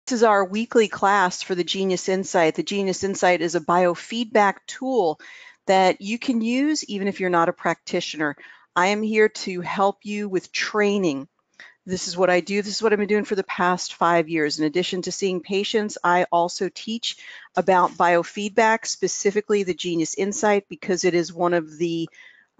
This is our weekly class for the Genius Insight. The Genius Insight is a biofeedback tool that you can use even if you're not a practitioner. I am here to help you with training. This is what I do. This is what I've been doing for the past 5 years. In addition to seeing patients, I also teach about biofeedback, specifically the Genius Insight, because it is one of the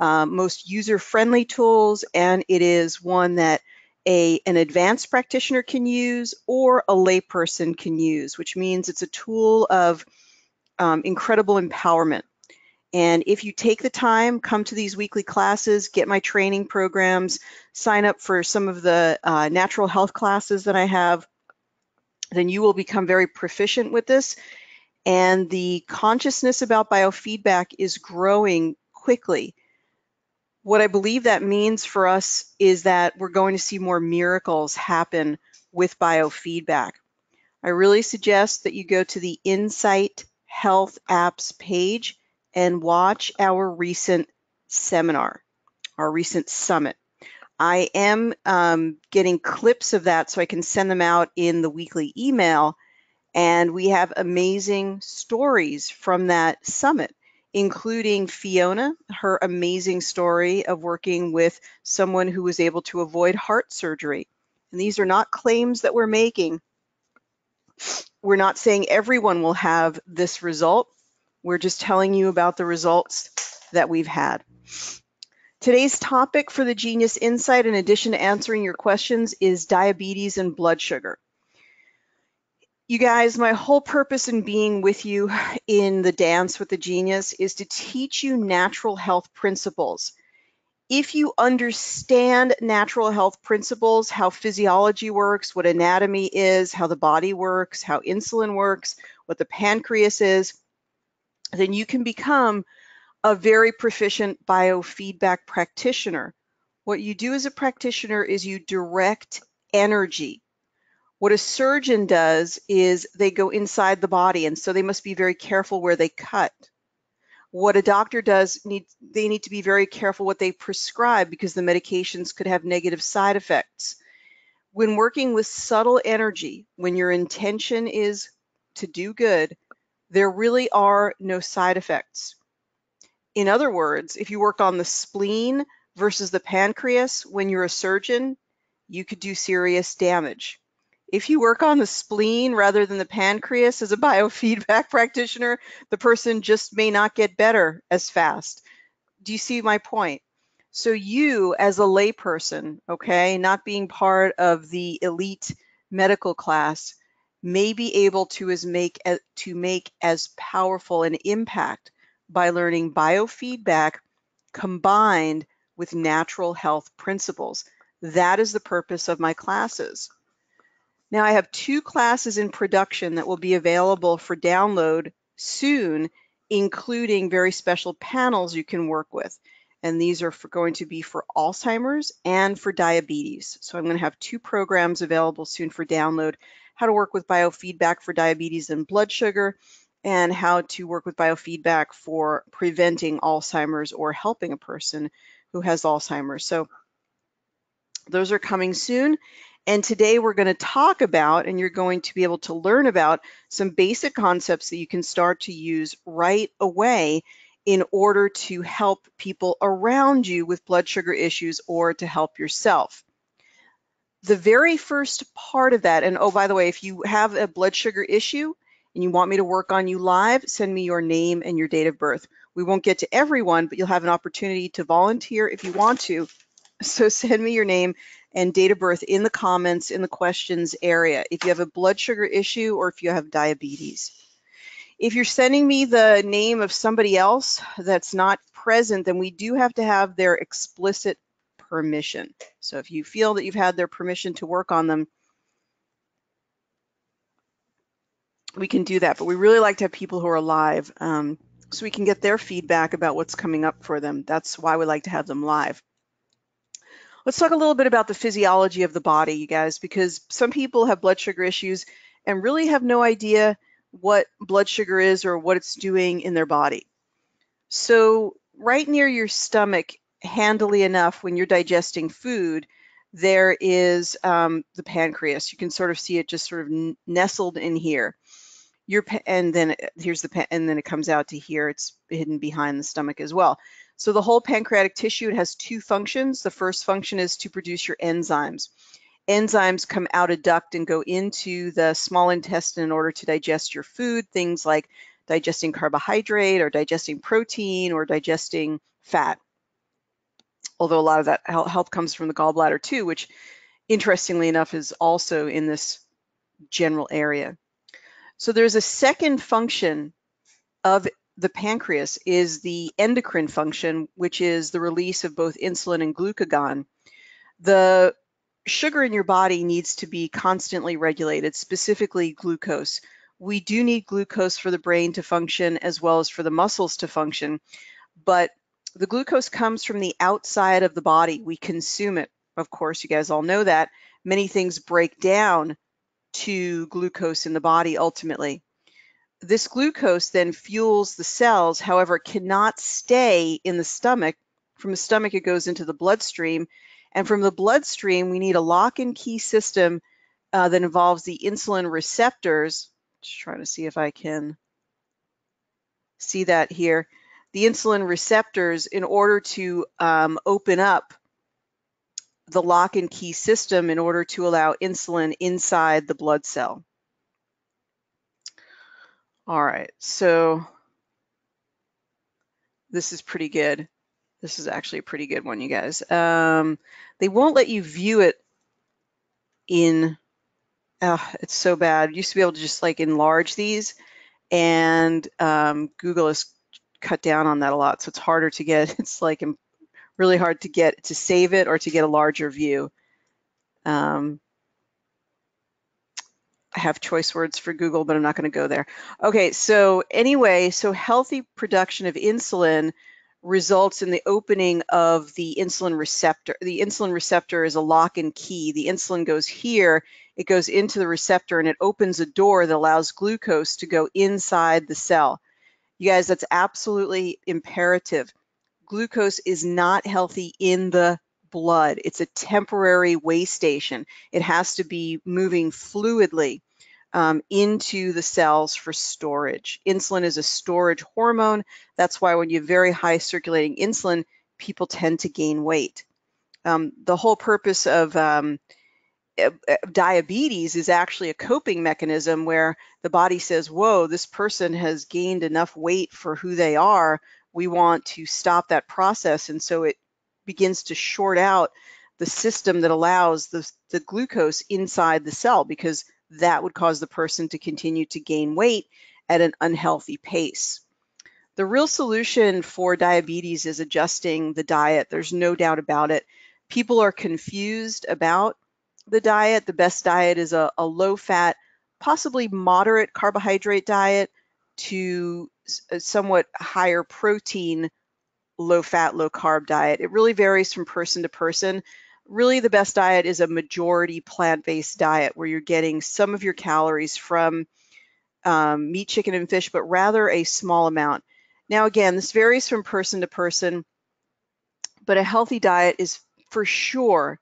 most user-friendly tools, and it is one that an advanced practitioner can use or a layperson can use, which means it's a tool of incredible empowerment. And if you take the time, come to these weekly classes, get my training programs, sign up for some of the natural health classes that I have, then you will become very proficient with this. And the consciousness about biofeedback is growing quickly. What I believe that means for us is that we're going to see more miracles happen with biofeedback. I really suggest that you go to the Insight Health Apps page and watch our recent seminar, our recent summit. I am getting clips of that so I can send them out in the weekly email, and we have amazing stories from that summit, including Fiona, her amazing story of working with someone who was able to avoid heart surgery. And these are not claims that we're making. We're not saying everyone will have this result. We're just telling you about the results that we've had. Today's topic for the Genius Insight, in addition to answering your questions, is diabetes and blood sugar. You guys, my whole purpose in being with you in the Dance with the Genius is to teach you natural health principles. If you understand natural health principles, how physiology works, what anatomy is, how the body works, how insulin works, what the pancreas is, then you can become a very proficient biofeedback practitioner. What you do as a practitioner is you direct energy. What a surgeon does is they go inside the body, and so they must be very careful where they cut. What a doctor does, they need to be very careful what they prescribe because the medications could have negative side effects. When working with subtle energy, when your intention is to do good, there really are no side effects. In other words, if you work on the spleen versus the pancreas when you're a surgeon, you could do serious damage. If you work on the spleen rather than the pancreas as a biofeedback practitioner, the person just may not get better as fast. Do you see my point? So you as a layperson, okay, not being part of the elite medical class, may be able to make as powerful an impact by learning biofeedback combined with natural health principles. That is the purpose of my classes. Now I have 2 classes in production that will be available for download soon, including very special panels you can work with. And these are going to be for Alzheimer's and for diabetes. So I'm going to have 2 programs available soon for download: how to work with biofeedback for diabetes and blood sugar, and how to work with biofeedback for preventing Alzheimer's or helping a person who has Alzheimer's. So those are coming soon. And today we're going to talk about, and you're going to be able to learn about, some basic concepts that you can start to use right away in order to help people around you with blood sugar issues or to help yourself. The very first part of that, and oh, by the way, if you have a blood sugar issue and you want me to work on you live, send me your name and your date of birth. We won't get to everyone, but you'll have an opportunity to volunteer if you want to. So send me your name and date of birth in the comments in the questions area if you have a blood sugar issue or if you have diabetes. If you're sending me the name of somebody else that's not present, then we do have to have their explicit permission. So if you feel that you've had their permission to work on them, we can do that. But we really like to have people who are live so we can get their feedback about what's coming up for them. That's why we like to have them live. Let's talk a little bit about the physiology of the body, you guys, because some people have blood sugar issues and really have no idea what blood sugar is or what it's doing in their body. So right near your stomach, handily enough, when you're digesting food, there is the pancreas. You can sort of see it just sort of nestled in here. And then here's and then it comes out to here. It's hidden behind the stomach as well. So the whole pancreatic tissue, it has two functions. The first function is to produce your enzymes. Enzymes come out a duct and go into the small intestine in order to digest your food, things like digesting carbohydrate or digesting protein or digesting fat. Although a lot of that help comes from the gallbladder too, which interestingly enough is also in this general area. So there's a second function of the pancreas, is the endocrine function, which is the release of both insulin and glucagon. The sugar in your body needs to be constantly regulated, specifically glucose. We do need glucose for the brain to function as well as for the muscles to function, but the glucose comes from the outside of the body. We consume it. Of course, you guys all know that. Many things break down to glucose in the body ultimately. This glucose then fuels the cells, however, it cannot stay in the stomach. From the stomach, it goes into the bloodstream. And from the bloodstream, we need a lock and key system that involves the insulin receptors. Just trying to see if I can see that here. The insulin receptors, in order to open up the lock and key system in order to allow insulin inside the blood cell. All right, so this is pretty good. This is actually a pretty good one, you guys. They won't let you view it in, it's so bad. It used to be able to just like enlarge these, and Google has cut down on that a lot, so it's harder to get. It's like really hard to get to save it or to get a larger view. I have choice words for Google, but I'm not going to go there. Okay, so anyway, so healthy production of insulin results in the opening of the insulin receptor. The insulin receptor is a lock and key. The insulin goes here, it goes into the receptor, and it opens a door that allows glucose to go inside the cell. You guys, that's absolutely imperative. Glucose is not healthy in the blood. It's a temporary way station. It has to be moving fluidly into the cells for storage. Insulin is a storage hormone. That's why when you have very high circulating insulin, people tend to gain weight. The whole purpose of diabetes is actually a coping mechanism where the body says, whoa, this person has gained enough weight for who they are. We want to stop that process. And so it begins to short out the system that allows the glucose inside the cell, because that would cause the person to continue to gain weight at an unhealthy pace. The real solution for diabetes is adjusting the diet. There's no doubt about it. People are confused about the diet. The best diet is a low-fat, possibly moderate carbohydrate diet to a somewhat higher protein, low-fat, low-carb diet. It really varies from person to person. Really, the best diet is a majority plant-based diet where you're getting some of your calories from meat, chicken, and fish, but rather a small amount. Now, again, this varies from person to person, but a healthy diet is for sure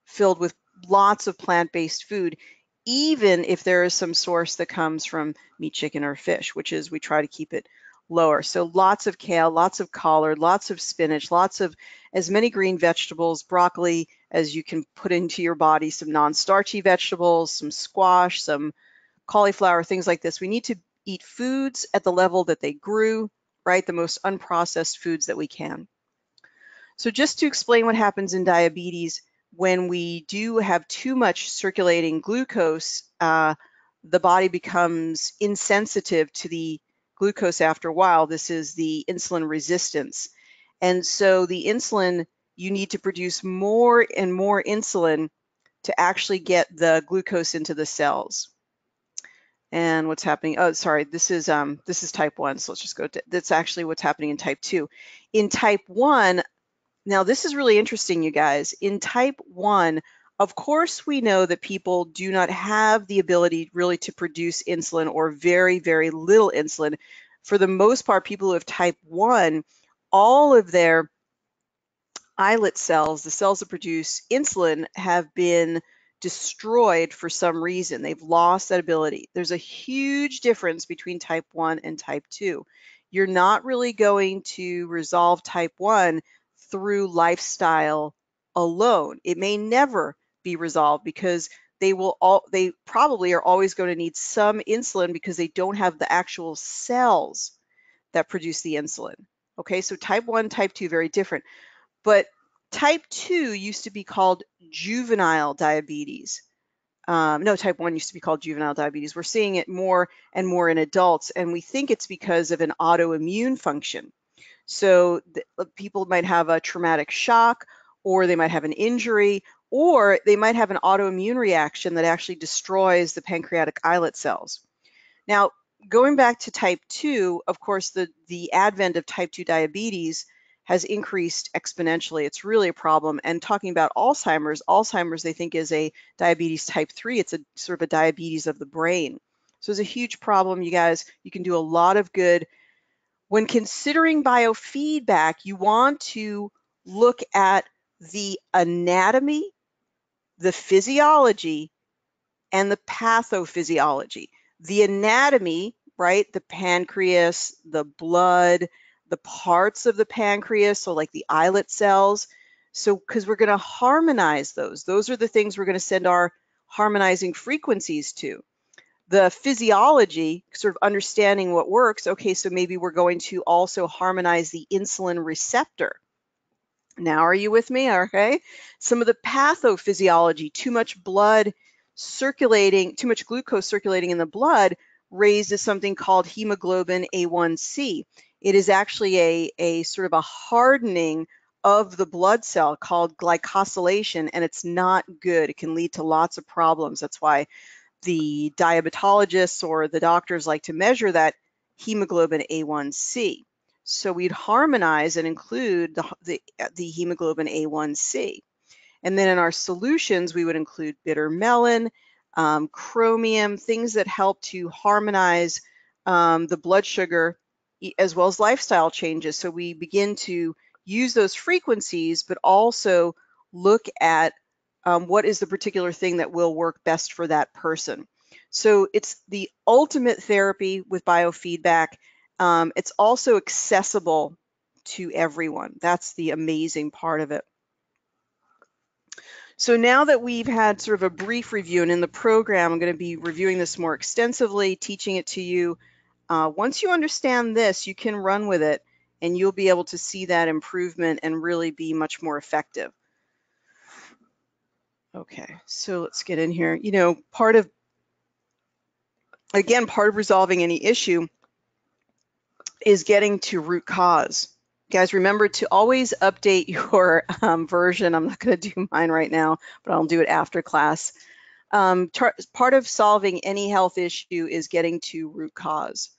filled with lots of plant-based food, even if there is some source that comes from meat, chicken, or fish, which is we try to keep it lower. So lots of kale, lots of collard, lots of spinach, lots of as many green vegetables, broccoli as you can put into your body, some non-starchy vegetables, some squash, some cauliflower, things like this. We need to eat foods at the level that they grew, right? The most unprocessed foods that we can. So just to explain what happens in diabetes, when we do have too much circulating glucose, the body becomes insensitive to the glucose after a while. This is the insulin resistance. And so the insulin, you need to produce more and more insulin to actually get the glucose into the cells. And what's happening? Oh, sorry, this is type 1. So let's just go to, that's actually what's happening in type 2. In type 1, now this is really interesting, you guys. In type 1, of course, we know that people do not have the ability really to produce insulin, or very, very little insulin. For the most part, people who have type 1, all of their islet cells, the cells that produce insulin, have been destroyed for some reason. They've lost that ability. There's a huge difference between type 1 and type 2. You're not really going to resolve type 1 through lifestyle alone. It may never be resolved because they probably are always going to need some insulin because they don't have the actual cells that produce the insulin. Okay, so type 1, type 2, very different. But type 2 used to be called juvenile diabetes. No, type 1 used to be called juvenile diabetes. We're seeing it more and more in adults, and we think it's because of an autoimmune function. So people might have a traumatic shock, or they might have an injury, or they might have an autoimmune reaction that actually destroys the pancreatic islet cells. Now, going back to type 2, of course, the advent of type 2 diabetes has increased exponentially. It's really a problem. And talking about Alzheimer's they think is a diabetes type 3. It's a sort of a diabetes of the brain. So it's a huge problem, you guys. You can do a lot of good. When considering biofeedback, you want to look at the anatomy, the physiology, and the pathophysiology. The anatomy, right? The pancreas, the blood, the parts of the pancreas, so like the islet cells. So, because we're going to harmonize those. Those are the things we're going to send our harmonizing frequencies to. The physiology, sort of understanding what works. Okay, so maybe we're going to also harmonize the insulin receptor. Now, are you with me? Okay. Some of the pathophysiology, too much blood circulating, too much glucose circulating in the blood raises something called hemoglobin A1C. It is actually a sort of a hardening of the blood cell called glycosylation, and it's not good. It can lead to lots of problems. That's why the diabetologists or the doctors like to measure that hemoglobin A1C. So we'd harmonize and include the hemoglobin A1C. And then in our solutions, we would include bitter melon, chromium, things that help to harmonize the blood sugar, as well as lifestyle changes. So we begin to use those frequencies, but also look at what is the particular thing that will work best for that person. So it's the ultimate therapy with biofeedback. It's also accessible to everyone. That's the amazing part of it. So now that we've had sort of a brief review, and in the program, I'm going to be reviewing this more extensively, teaching it to you. Once you understand this, you can run with it, and you'll be able to see that improvement and really be much more effective. Okay, so let's get in here. You know, part of resolving any issue is getting to root cause. Guys, remember to always update your version. I'm not going to do mine right now, but I'll do it after class. Part of solving any health issue is getting to root cause.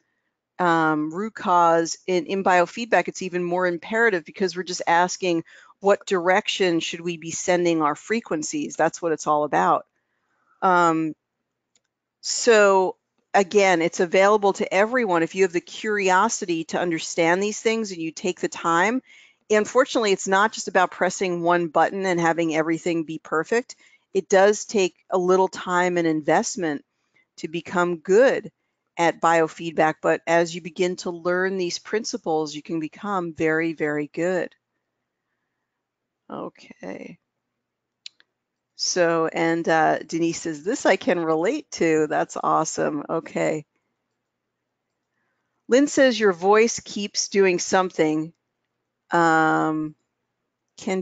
Root cause in biofeedback, it's even more imperative because we're just asking what direction should we be sending our frequencies. That's what it's all about. So again, it's available to everyone if you have the curiosity to understand these things and you take the time. Unfortunately, it's not just about pressing one button and having everything be perfect. It does take a little time and investment to become good at biofeedback, but as you begin to learn these principles, you can become very, very good. Okay. So, and Denise says, this I can relate to. That's awesome. Okay. Lynn says, your voice keeps doing something. Can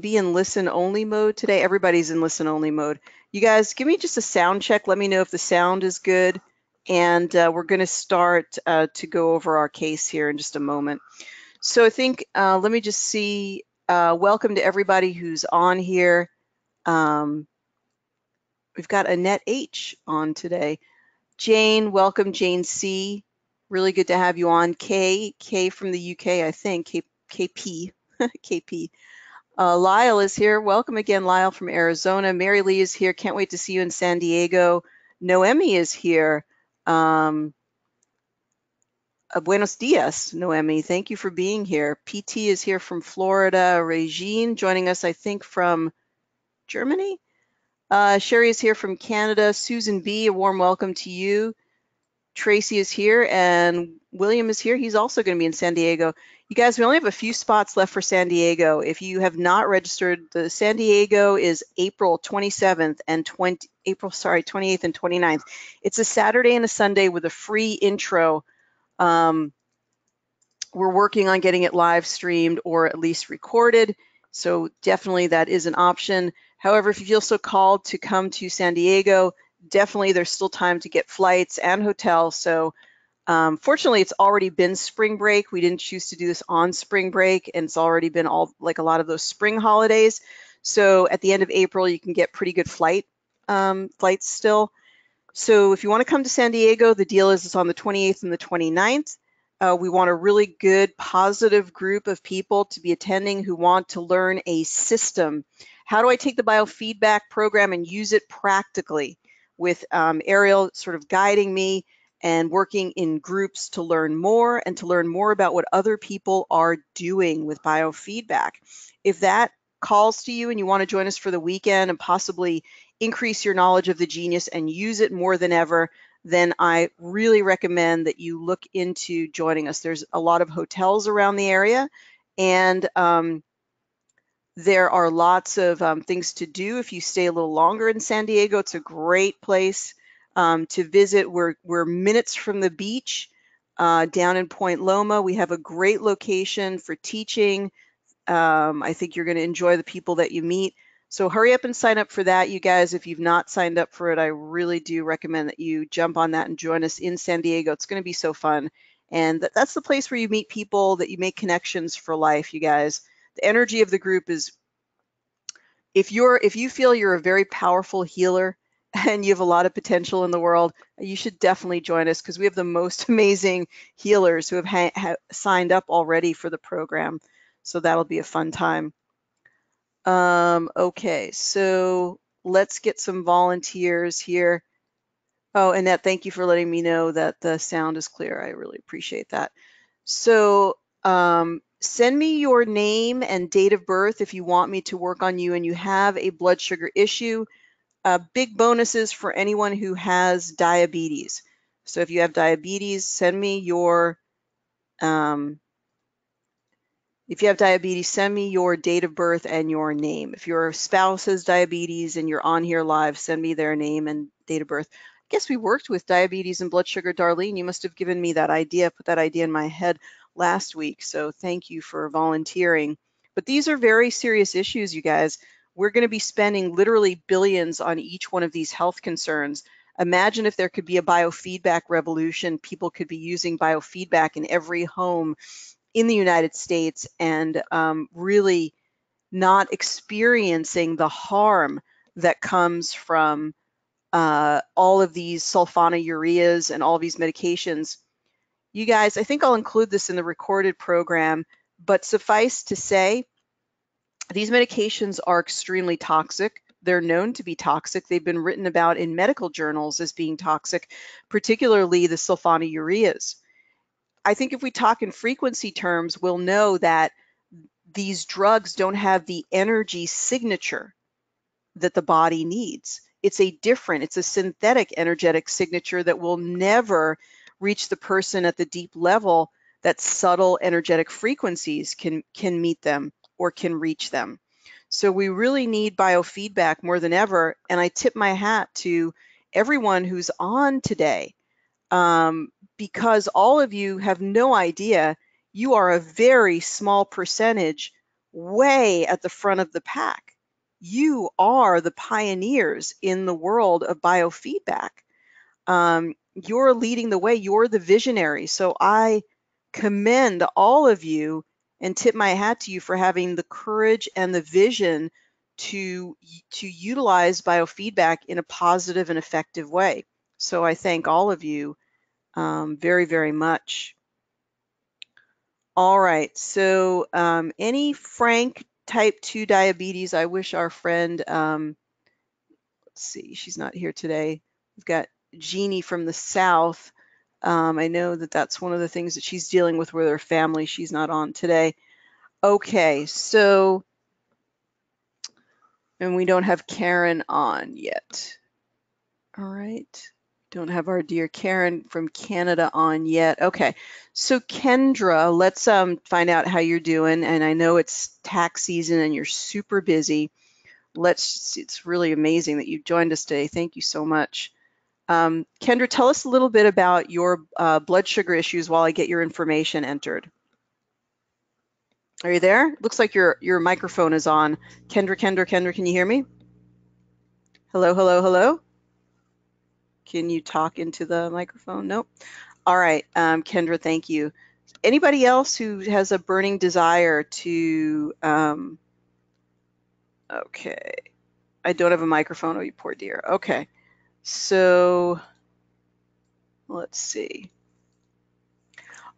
be in listen only mode today. Everybody's in listen only mode. You guys, give me just a sound check. Let me know if the sound is good. And we're going to start to go over our case here in just a moment. So I think, let me just see. Welcome to everybody who's on here. We've got Annette H on today. Jane, welcome. Jane C. Really good to have you on. K from the UK, I think. KP. KP. Lyle is here. Welcome again, Lyle from Arizona. Mary Lee is here. Can't wait to see you in San Diego. Noemi is here. Buenos dias, Noemi. Thank you for being here. PT is here from Florida. Regine joining us, I think, from Germany. Sherry is here from Canada. Susan B., a warm welcome to you. Tracy is here, and William is here. He's also going to be in San Diego. You guys, we only have a few spots left for San Diego. If you have not registered, the San Diego is April 27th and 28th and 29th. It's a Saturday and a Sunday with a free intro. We're working on getting it live streamed or at least recorded. So definitely that is an option. However, if you feel so called to come to San Diego, definitely there's still time to get flights and hotels. So fortunately, it's already been spring break. We didn't choose to do this on spring break, and it's already been all like a lot of those spring holidays. So at the end of April, you can get pretty good flights still. So if you want to come to San Diego, the deal is it's on the 28th and the 29th. We want a really good, positive group of people to be attending who want to learn a system. How do I take the biofeedback program and use it practically with Ariel sort of guiding me and working in groups to learn more and to learn more about what other people are doing with biofeedback. If that calls to you and you want to join us for the weekend and possibly increase your knowledge of the genius and use it more than ever, then I really recommend that you look into joining us. There's a lot of hotels around the area, and there are lots of things to do if you stay a little longer in San Diego. It's a great place to visit. We're minutes from the beach down in Point Loma. We have a great location for teaching. I think you're going to enjoy the people that you meet. So hurry up and sign up for that, you guys. If you've not signed up for it, I really do recommend that you jump on that and join us in San Diego. It's going to be so fun. And that's the place where you meet people, that you make connections for life, you guys. The energy of the group is, if you feel you're a very powerful healer and you have a lot of potential in the world, you should definitely join us, because we have the most amazing healers who have signed up already for the program. So that'll be a fun time. Okay, so let's get some volunteers here. Oh, Annette, thank you for letting me know that the sound is clear. I really appreciate that. So send me your name and date of birth if you want me to work on you and you have a blood sugar issue. Big bonuses for anyone who has diabetes. So if you have diabetes, send me your if you have diabetes, send me your date of birth and your name. If your spouse has diabetes and you're on here live, send me their name and date of birth. I guess we worked with diabetes and blood sugar. Darlene, you must have given me that idea, put that idea in my head last week. So thank you for volunteering. But these are very serious issues, you guys. We're going to be spending literally billions on each one of these health concerns. Imagine if there could be a biofeedback revolution. People could be using biofeedback in every home in the United States and really not experiencing the harm that comes from all of these sulfonylureas and all of these medications. You guys, I think I'll include this in the recorded program, but suffice to say, these medications are extremely toxic. They're known to be toxic. They've been written about in medical journals as being toxic, particularly the sulfonylureas. I think if we talk in frequency terms, we'll know that these drugs don't have the energy signature that the body needs. It's a synthetic energetic signature that will never reach the person at the deep level that subtle energetic frequencies can meet them or can reach them. So we really need biofeedback more than ever. And I tip my hat to everyone who's on today, because all of you have no idea, you are a very small percentage way at the front of the pack. You are the pioneers in the world of biofeedback. You're leading the way. You're the visionary. So I commend all of you and tip my hat to you for having the courage and the vision to utilize biofeedback in a positive and effective way. So I thank all of you very, very much. All right, so any frank type 2 diabetes, I wish our friend, let's see, she's not here today. We've got Jeannie from the South. I know that that's one of the things that she's dealing with her family. She's not on today. Okay, so, and we don't have Karen on yet. All right. Don't have our dear Karen from Canada on yet. Okay, so Kendra, let's find out how you're doing. And I know it's tax season and you're super busy. It's really amazing that you joined us today. Thank you so much. Kendra, tell us a little bit about your blood sugar issues while I get your information entered. Are you there? Looks like your microphone is on. Kendra, can you hear me? Hello, hello, hello? Can you talk into the microphone? Nope. All right, Kendra, thank you. Anybody else who has a burning desire to, okay, I don't have a microphone. Oh, you poor dear. Okay, so let's see.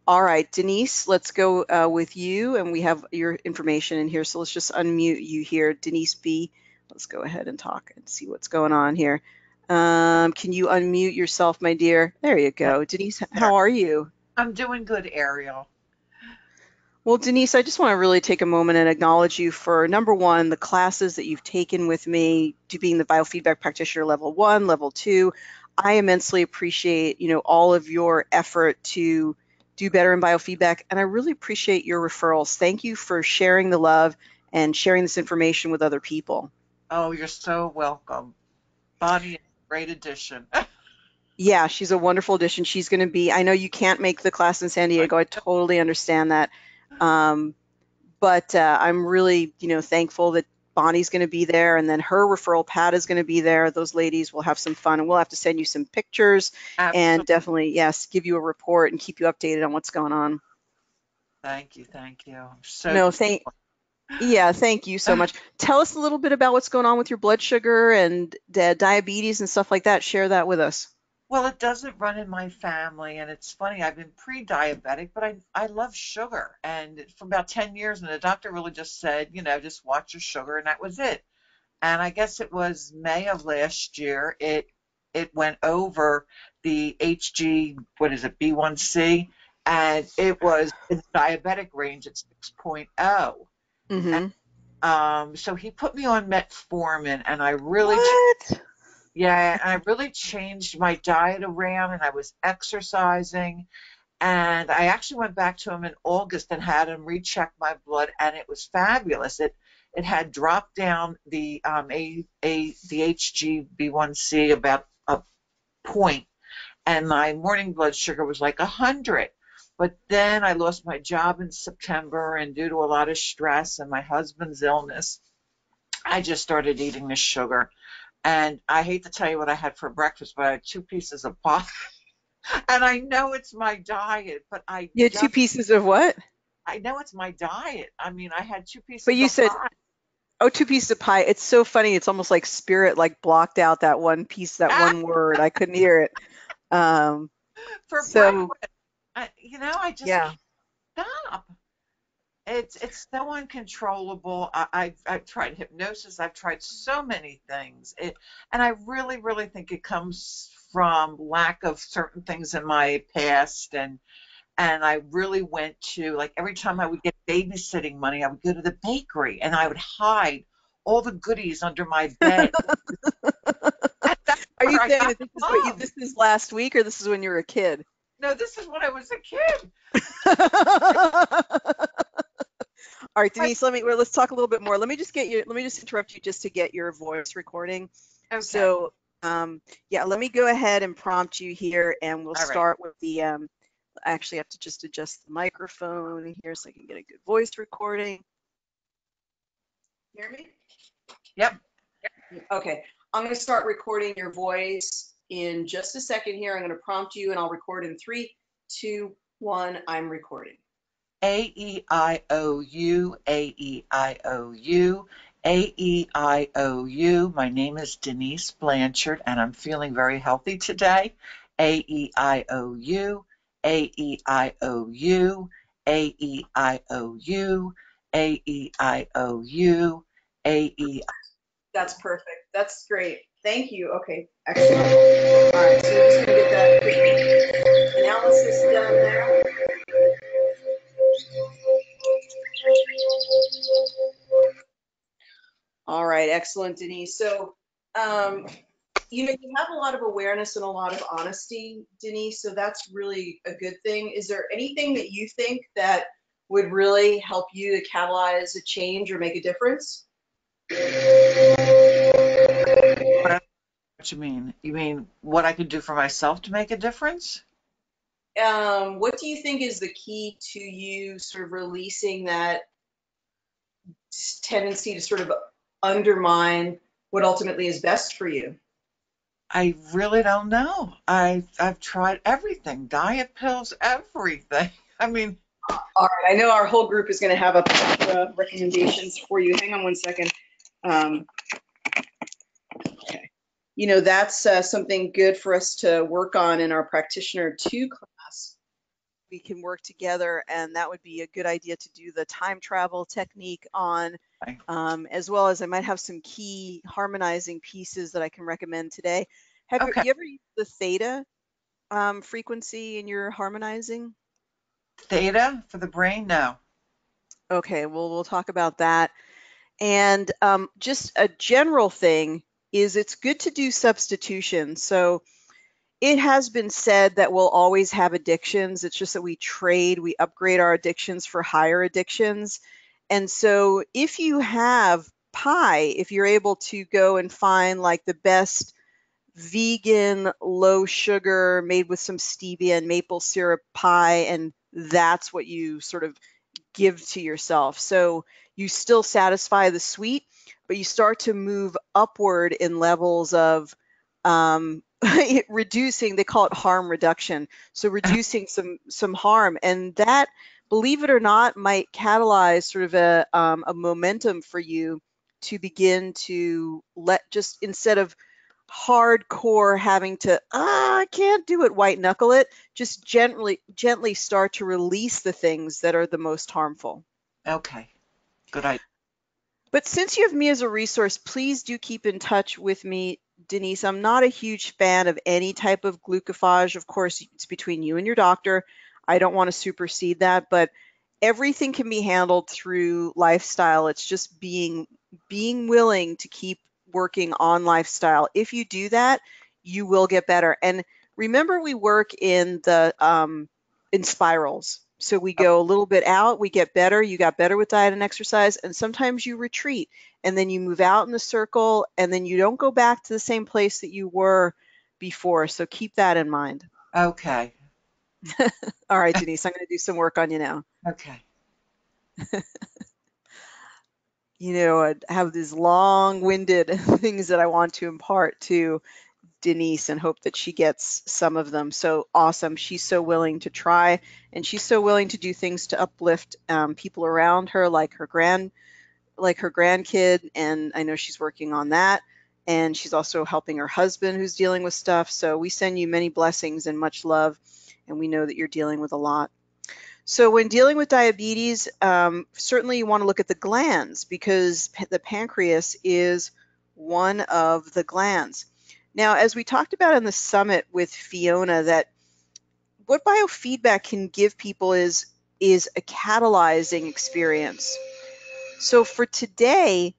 All right, Denise, let's go with you, and we have your information in here, so let's just unmute you here, Denise B. Let's go ahead and talk and see what's going on here. Can you unmute yourself, my dear? There you go. Denise, how are you? I'm doing good, Ariel. Well, Denise, I just want to really take a moment and acknowledge you for, number one, the classes that you've taken with me to being the biofeedback practitioner level 1, level 2. I immensely appreciate, all of your effort to do better in biofeedback, and I really appreciate your referrals. Thank you for sharing the love and sharing this information with other people. Oh, you're so welcome. Bonnie is a great addition. Yeah, she's a wonderful addition. She's going to be, I know you can't make the class in San Diego. I totally understand that. But I'm really, thankful that Bonnie's going to be there, and then her referral, Pat, is going to be there. Those ladies will have some fun, and we'll have to send you some pictures and Absolutely. definitely, yes, give you a report and keep you updated on what's going on. Thank you. Thank you. I'm so No, yeah, thank you so much. Tell us a little bit about what's going on with your blood sugar and diabetes and stuff like that. Share that with us. Well, it doesn't run in my family, and it's funny. I've been pre-diabetic, but I love sugar, and for about 10 years, and the doctor really just said, just watch your sugar, and that was it. And I guess it was May of last year, it went over the HG, what is it, B1C, and it was in the diabetic range at 6.0. Mm-hmm. So he put me on metformin, and What? yeah, and I really changed my diet around, and I was exercising, and I actually went back to him in August and had him recheck my blood, and it was fabulous. It had dropped down the the HbA1c about a point, and my morning blood sugar was like 100. But then I lost my job in September, and due to a lot of stress and my husband's illness, I just started eating the sugar. And I hate to tell you what I had for breakfast, but I had 2 pieces of pie. And I know it's my diet, but You had 2 pieces of what? I know it's my diet. I mean, I had two But pieces you of said, pie. oh, 2 pieces of pie. It's so funny. It's almost like spirit like blocked out that one piece, that Ah, one word. I couldn't hear it. Um, for so breakfast. I just yeah. can't stop. It's so uncontrollable. I've tried hypnosis. I've tried so many things. And I really, really think it comes from lack of certain things in my past, and I really went to, like, every time I would get babysitting money, I would go to the bakery and I would hide all the goodies under my bed. And that's Are where you I saying got that love. this is last week or this is when you were a kid? No, this is when I was a kid. All right, But Denise, let's talk a little bit more. Let me just interrupt you just to get your voice recording. okay, So, yeah, let me go ahead and prompt you here, and we'll all right, start with the, I actually have to just adjust the microphone here so I can get a good voice recording. Hear me? yep, Okay, I'm going to start recording your voice in just a second here. I'm going to prompt you and I'll record in 3, 2, 1. I'm recording. A-E-I-O-U, A-E-I-O-U, A-E-I-O-U. My name is Denise Blanchard, and I'm feeling very healthy today. A-E-I-O-U, A-E-I-O-U, A-E-I-O-U, A-E-I-O-U, A-E. That's perfect. That's great. Thank you. Okay, excellent. All right, so we're just going to get that. And now excellent, Denise. So, you have a lot of awareness and a lot of honesty, Denise, so that's really a good thing. Is there anything that you think that would really help you to catalyze a change or make a difference? What you mean? You mean what I could do for myself to make a difference? What do you think is the key to you sort of releasing that tendency to sort of undermine what ultimately is best for you? I really don't know. I've tried everything, diet pills, everything. I mean, All right, I know our whole group is going to have a bunch of recommendations for you. Hang on one second. Um, okay. That's something good for us to work on in our practitioner 2 class. We can work together, and that would be a good idea to do the time travel technique on, as well as I might have some key harmonizing pieces that I can recommend today. Have okay, you ever used the theta frequency in your harmonizing? theta for the brain? No. Okay, well, we'll talk about that. And just a general thing is it's good to do substitution. So it has been said that we'll always have addictions. It's just that we upgrade our addictions for higher addictions. And so if you have pie, if you're able to go and find like the best vegan, low sugar, made with some stevia and maple syrup pie, and that's what you sort of give to yourself. So you still satisfy the sweet, but you start to move upward in levels of reducing, they call it harm reduction. So reducing some harm, and that, believe it or not, might catalyze sort of a momentum for you to begin to just instead of hardcore having to I can't do it, white knuckle it, just gently start to release the things that are the most harmful. Okay, good idea. But since you have me as a resource, please do keep in touch with me, Denise. I'm not a huge fan of any type of glucophage. Of course, it's between you and your doctor. I don't want to supersede that, but everything can be handled through lifestyle. It's just being willing to keep working on lifestyle. If you do that, you will get better. And remember, we work in spirals. So we go a little bit out, we get better, you got better with diet and exercise, and sometimes you retreat and then you move out in the circle and then you don't go back to the same place that you were before. So keep that in mind. Okay, All right, Denise, I'm going to do some work on you now. okay. I have these long-winded things that I want to impart to Denise and hope that she gets some of them. So awesome. She's so willing to try, and she's so willing to do things to uplift people around her, like her grandkid, and I know she's working on that. And she's also helping her husband who's dealing with stuff. So we send you many blessings and much love, and we know that you're dealing with a lot. So when dealing with diabetes, certainly you want to look at the glands because the pancreas is one of the glands. Now, as we talked about in the summit with Fiona, that what biofeedback can give people is a catalyzing experience. So for today,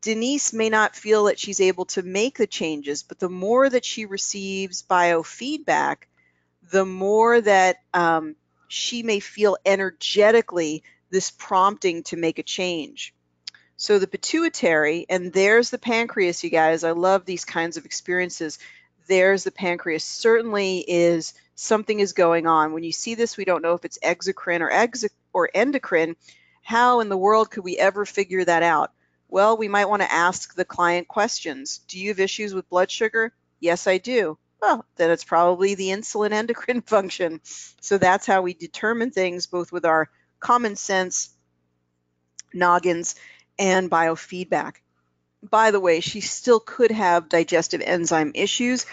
Denise may not feel that she's able to make the changes, but the more that she receives biofeedback, the more that she may feel energetically this prompting to make a change. So the pituitary, and there's the pancreas, you guys. I love these kinds of experiences. There's the pancreas. Certainly is something is going on. When you see this, we don't know if it's exocrine or endocrine. How in the world could we ever figure that out? Well, we might want to ask the client questions. Do you have issues with blood sugar? Yes, I do. Well, then it's probably the insulin endocrine function. So that's how we determine things, both with our common sense noggins and biofeedback. By the way, she still could have digestive enzyme issues,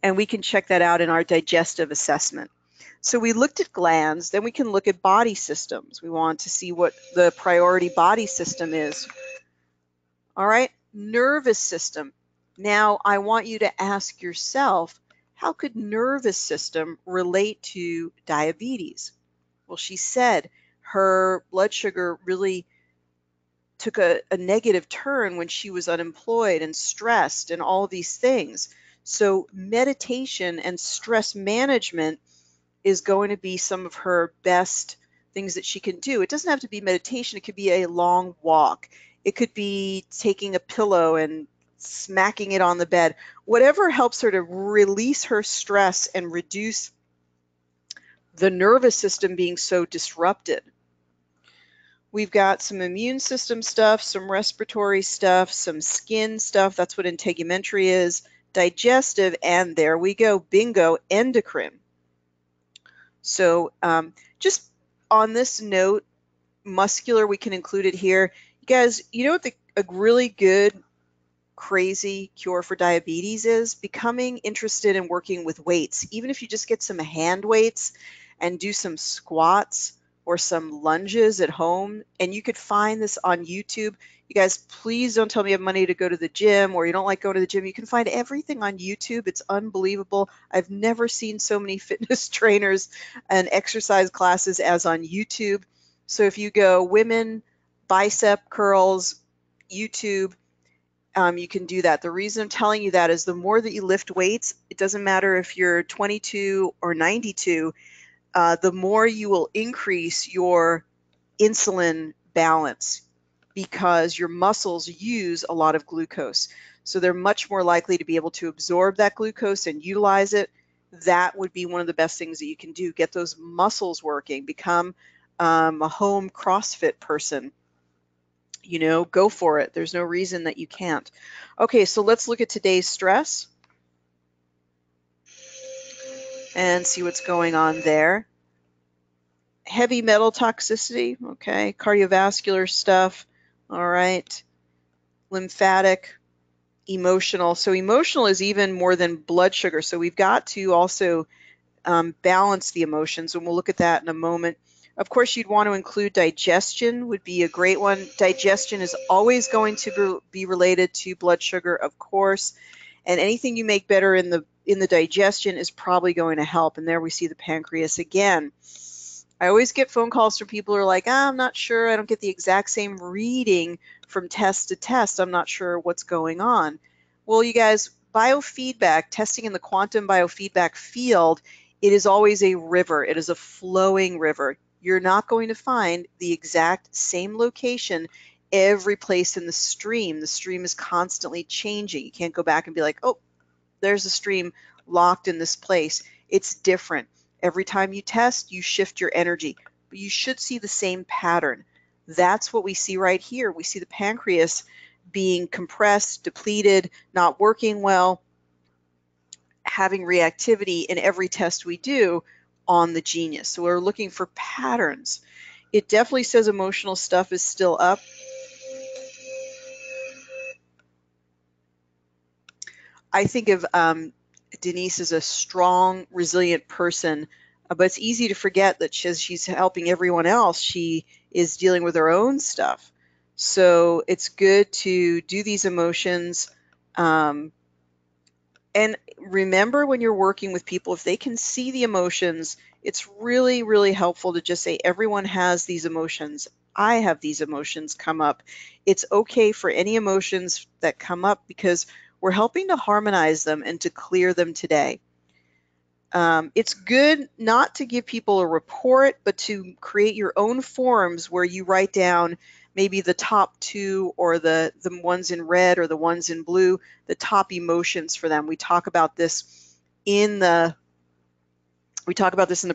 and we can check that out in our digestive assessment. So we looked at glands, then we can look at body systems. We want to see what the priority body system is. All right, nervous system. Now I want you to ask yourself, how could nervous system relate to diabetes? Well, she said her blood sugar really took a negative turn when she was unemployed and stressed and all of these things. So meditation and stress management is going to be some of her best things that she can do. It doesn't have to be meditation. It could be a long walk. It could be taking a pillow and smacking it on the bed. Whatever helps her to release her stress and reduce the nervous system being so disrupted. We've got some immune system stuff, some respiratory stuff, some skin stuff. That's what integumentary is, digestive, and there we go, bingo, endocrine. So just on this note, muscular, we can include it here. You guys, you know what a really good, crazy cure for diabetes is? Becoming interested in working with weights. Even if you just get some hand weights and do some squats or some lunges at home, and you could find this on YouTube. You guys, please don't tell me you have money to go to the gym or you don't like going to the gym. You can find everything on YouTube. It's unbelievable. I've never seen so many fitness trainers and exercise classes as on YouTube. So if you go women, bicep curls, YouTube, you can do that. The reason I'm telling you that is the more that you lift weights, it doesn't matter if you're 22 or 92, the more you will increase your insulin balance because your muscles use a lot of glucose. So they're much more likely to be able to absorb that glucose and utilize it. That would be one of the best things that you can do. Get those muscles working, become a home CrossFit person. You know, go for it. There's no reason that you can't. Okay, so let's look at today's stress and see what's going on there. Heavy metal toxicity, okay, cardiovascular stuff, all right, lymphatic, emotional. So emotional is even more than blood sugar. So we've got to also balance the emotions, and we'll look at that in a moment. Of course, you'd want to include digestion, would be a great one. Digestion is always going to be related to blood sugar, of course, and anything you make better in the digestion is probably going to help. And there we see the pancreas again. I always get phone calls from people who are like, I'm not sure, I don't get the exact same reading from test to test, I'm not sure what's going on. Well, you guys, biofeedback, testing in the quantum biofeedback field, it is always a river. It is a flowing river. You're not going to find the exact same location every place in the stream. The stream is constantly changing. You can't go back and be like, oh, there's a stream locked in this place. It's different. Every time you test, you shift your energy, but you should see the same pattern. That's what we see right here. We see the pancreas being compressed, depleted, not working well, having reactivity in every test we do on the Genius. So we're looking for patterns. It definitely says emotional stuff is still up. I think of Denise as a strong, resilient person, but it's easy to forget that she's helping everyone else. She is dealing with her own stuff. So it's good to do these emotions. And remember, when you're working with people, if they can see the emotions, it's really, really helpful to just say, everyone has these emotions. I have these emotions come up. It's okay for any emotions that come up because we're helping to harmonize them and to clear them today. It's good not to give people a report, but to create your own forms where you write down maybe the top two or the ones in red or the ones in blue, the top emotions for them. We talk about this in the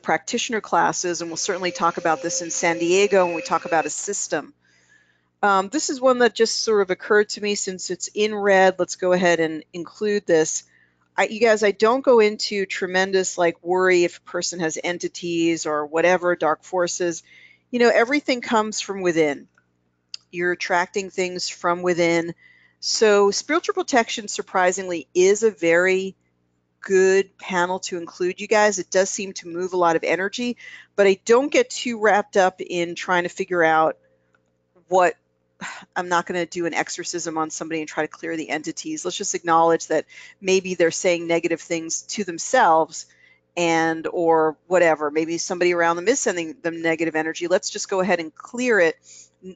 practitioner classes, and we'll certainly talk about this in San Diego when we talk about a system. This is one that just sort of occurred to me since it's in red. Let's go ahead and include this. You guys, I don't go into tremendous like worry if a person has entities or whatever, dark forces. You know, everything comes from within. You're attracting things from within. So spiritual protection, surprisingly, is a very good panel to include, you guys. It does seem to move a lot of energy, but I don't get too wrapped up in trying to figure out what, I'm not going to do an exorcism on somebody and try to clear the entities. Let's just acknowledge that maybe they're saying negative things to themselves and or whatever. Maybe somebody around them is sending them negative energy. Let's just go ahead and clear it,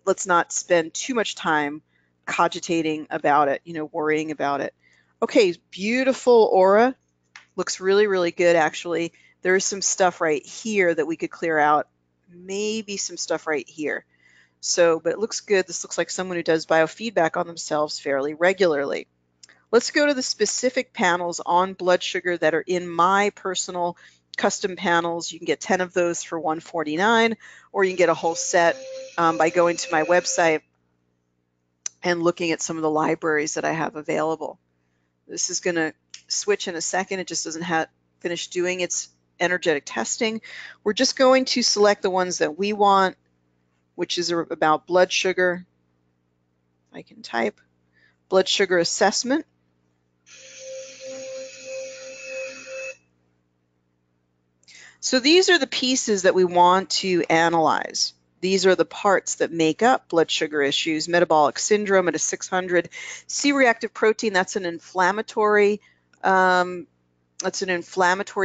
let's not spend too much time cogitating about it, worrying about it. Okay, beautiful aura. Looks really, really good, actually. There is some stuff right here that we could clear out. Maybe some stuff right here. So, but it looks good. This looks like someone who does biofeedback on themselves fairly regularly. Let's go to the specific panels on blood sugar that are in my personal custom panels. You can get 10 of those for $149, or you can get a whole set by going to my website and looking at some of the libraries that I have available. This is going to switch in a second. It just doesn't have finished doing its energetic testing. We're just going to select the ones that we want, which is about blood sugar. I can type blood sugar assessment. So these are the pieces that we want to analyze. These are the parts that make up blood sugar issues: metabolic syndrome at a 600, C-reactive protein. That's an inflammatory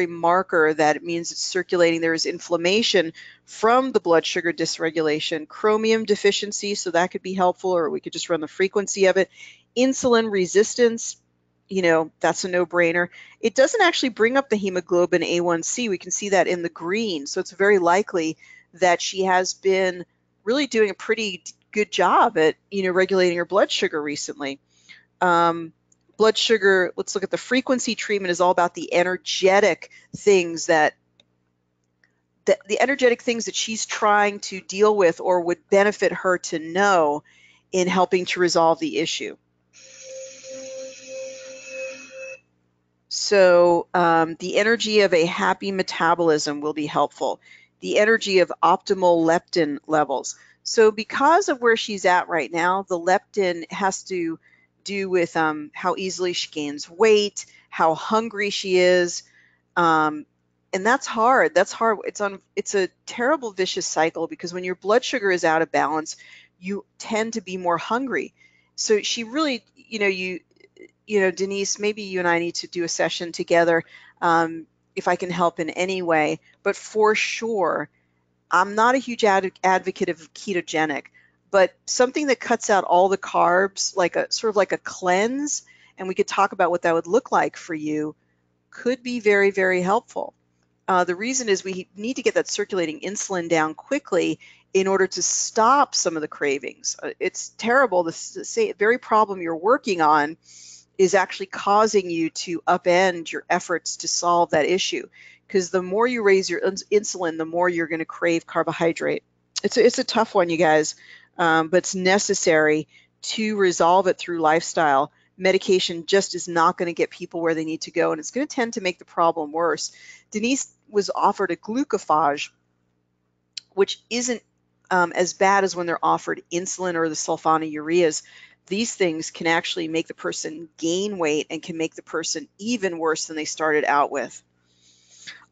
marker that it means it's circulating. There is inflammation from the blood sugar dysregulation. Chromium deficiency, so that could be helpful, or we could just run the frequency of it. Insulin resistance, that's a no-brainer. It doesn't actually bring up the hemoglobin A1C. We can see that in the green, so it's very likely that she has been really doing a pretty good job at regulating her blood sugar recently. Blood sugar, let's look at the frequency treatment, is all about the energetic things that she's trying to deal with or would benefit her to know in helping to resolve the issue. So the energy of a happy metabolism will be helpful. The energy of optimal leptin levels. So because of where she's at right now, the leptin has to do with how easily she gains weight, how hungry she is, and that's hard. That's hard. It's a terrible vicious cycle, because when your blood sugar is out of balance, you tend to be more hungry. So she really, Denise, maybe you and I need to do a session together if I can help in any way. But for sure, I'm not a huge advocate of ketogenic, but something that cuts out all the carbs, like a sort of like a cleanse, and we could talk about what that would look like for you, could be very, very helpful. The reason is we need to get that circulating insulin down quickly in order to stop some of the cravings. It's terrible. The very problem you're working on is actually causing you to upend your efforts to solve that issue, because the more you raise your insulin, the more you're going to crave carbohydrate. It's a tough one, you guys, but it's necessary to resolve it through lifestyle. Medication just is not going to get people where they need to go, and it's going to tend to make the problem worse. Denise was offered a glucophage, which isn't as bad as when they're offered insulin or the sulfonylureas. These things can actually make the person gain weight and can make the person even worse than they started out with.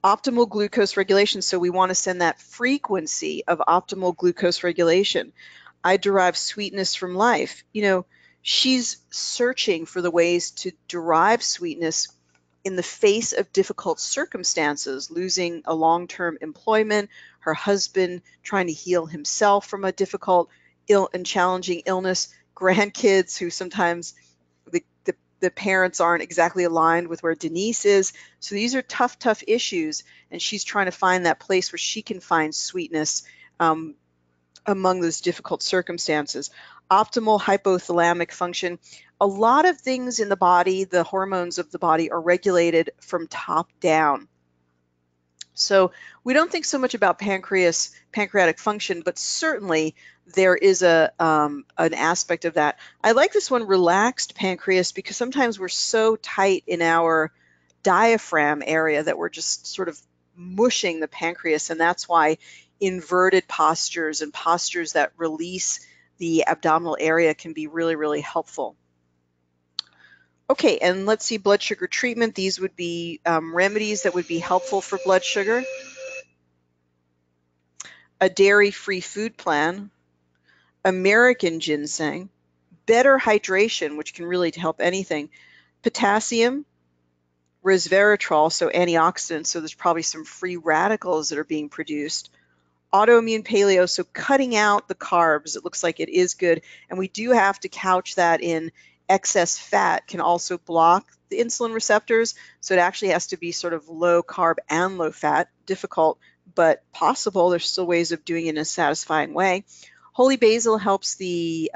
Optimal glucose regulation. So we want to send that frequency of optimal glucose regulation. I derive sweetness from life. She's searching for the ways to derive sweetness in the face of difficult circumstances, losing a long-term employment, her husband trying to heal himself from a difficult and challenging illness, grandkids who sometimes the parents aren't exactly aligned with where Denise is. So these are tough, tough issues, and she's trying to find that place where she can find sweetness among those difficult circumstances. Optimal hypothalamic function. A lot of things in the body, the hormones of the body, are regulated from top down. So we don't think so much about pancreatic function, but certainly there is an aspect of that. I like this one, relaxed pancreas, because sometimes we're so tight in our diaphragm area that we're just sort of mushing the pancreas, and that's why inverted postures and postures that release the abdominal area can be really, really helpful. Okay, and let's see, blood sugar treatment. These would be remedies that would be helpful for blood sugar. A dairy-free food plan, American ginseng, better hydration, which can really help anything, potassium, resveratrol, so antioxidants, so there's probably some free radicals that are being produced, autoimmune paleo, so cutting out the carbs, it looks like it is good. And we do have to couch that in excess fat can also block the insulin receptors. So it actually has to be sort of low carb and low fat. Difficult, but possible. There's still ways of doing it in a satisfying way. Holy basil helps the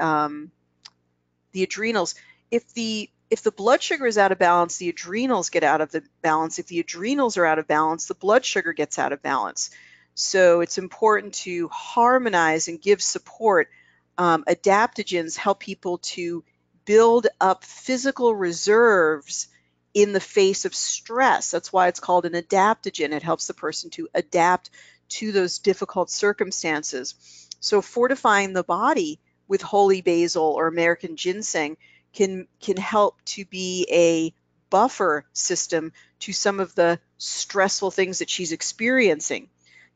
adrenals. If the blood sugar is out of balance, the adrenals get out of the balance. If the adrenals are out of balance, the blood sugar gets out of balance. So it's important to harmonize and give support. Adaptogens help people to build up physical reserves in the face of stress. That's why it's called an adaptogen. It helps the person to adapt to those difficult circumstances. So fortifying the body with holy basil or American ginseng can help to be a buffer system to some of the stressful things that she's experiencing.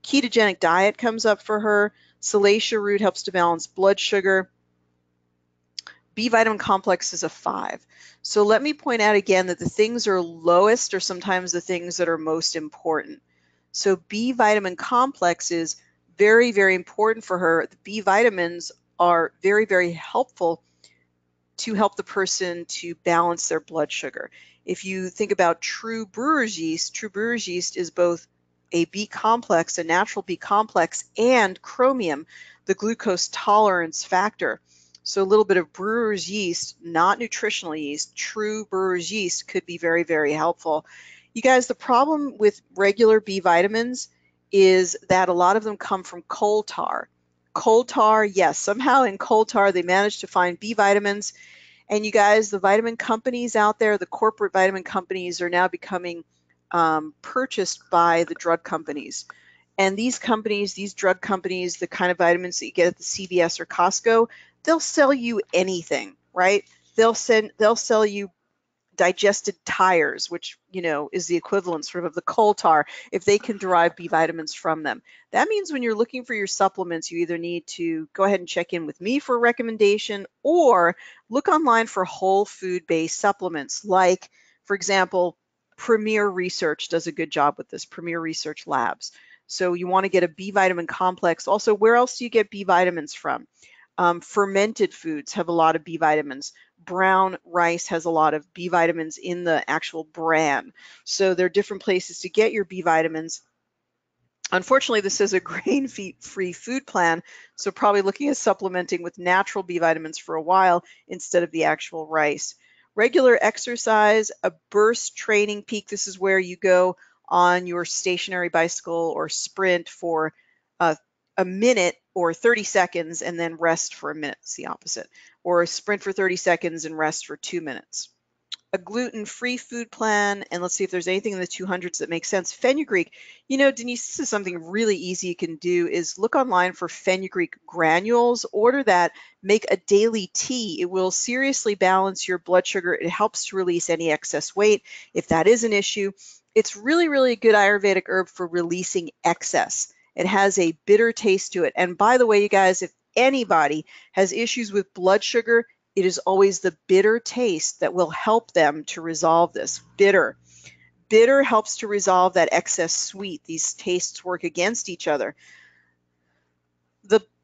Ketogenic diet comes up for her. Salacia root helps to balance blood sugar. B vitamin complex is a 5. So let me point out again that the things are lowest are sometimes the things that are most important. So B vitamin complex is very, very important for her. The B vitamins are very, very helpful to help the person to balance their blood sugar. If you think about true brewer's yeast is both a B complex, a natural B complex, and chromium, the glucose tolerance factor. So a little bit of brewer's yeast, not nutritional yeast, true brewer's yeast could be very, very helpful. You guys, the problem with regular B vitamins is that a lot of them come from coal tar. Coal tar, yes, somehow in coal tar they managed to find B vitamins. And you guys, the vitamin companies out there, the corporate vitamin companies are now becoming purchased by the drug companies. And these companies, these drug companies, the kind of vitamins that you get at the CVS or Costco, they'll sell you anything, right? They'll sell you digested tires, which, is the equivalent sort of the coal tar, if they can derive B vitamins from them. That means when you're looking for your supplements, you either need to go ahead and check in with me for a recommendation or look online for whole food-based supplements. Like, for example, Premier Research does a good job with this, Premier Research Labs. So you want to get a B vitamin complex. Also, where else do you get B vitamins from? Fermented foods have a lot of B vitamins. Brown rice has a lot of B vitamins in the actual bran. So there are different places to get your B vitamins. Unfortunately, this is a grain-free food plan, so probably looking at supplementing with natural B vitamins for a while instead of the actual rice. Regular exercise, a burst training peak. This is where you go on your stationary bicycle or sprint for a minute or 30 seconds and then rest for a minute. It's the opposite. Or sprint for 30 seconds and rest for 2 minutes. A gluten-free food plan, and let's see if there's anything in the 200s that makes sense. Fenugreek, Denise, this is something really easy you can do is look online for fenugreek granules, order that, make a daily tea. It will seriously balance your blood sugar. It helps to release any excess weight if that is an issue. It's really, really a good Ayurvedic herb for releasing excess. It has a bitter taste to it. And by the way, you guys, if anybody has issues with blood sugar, it is always the bitter taste that will help them to resolve this. Bitter. Bitter helps to resolve that excess sweet. These tastes work against each other.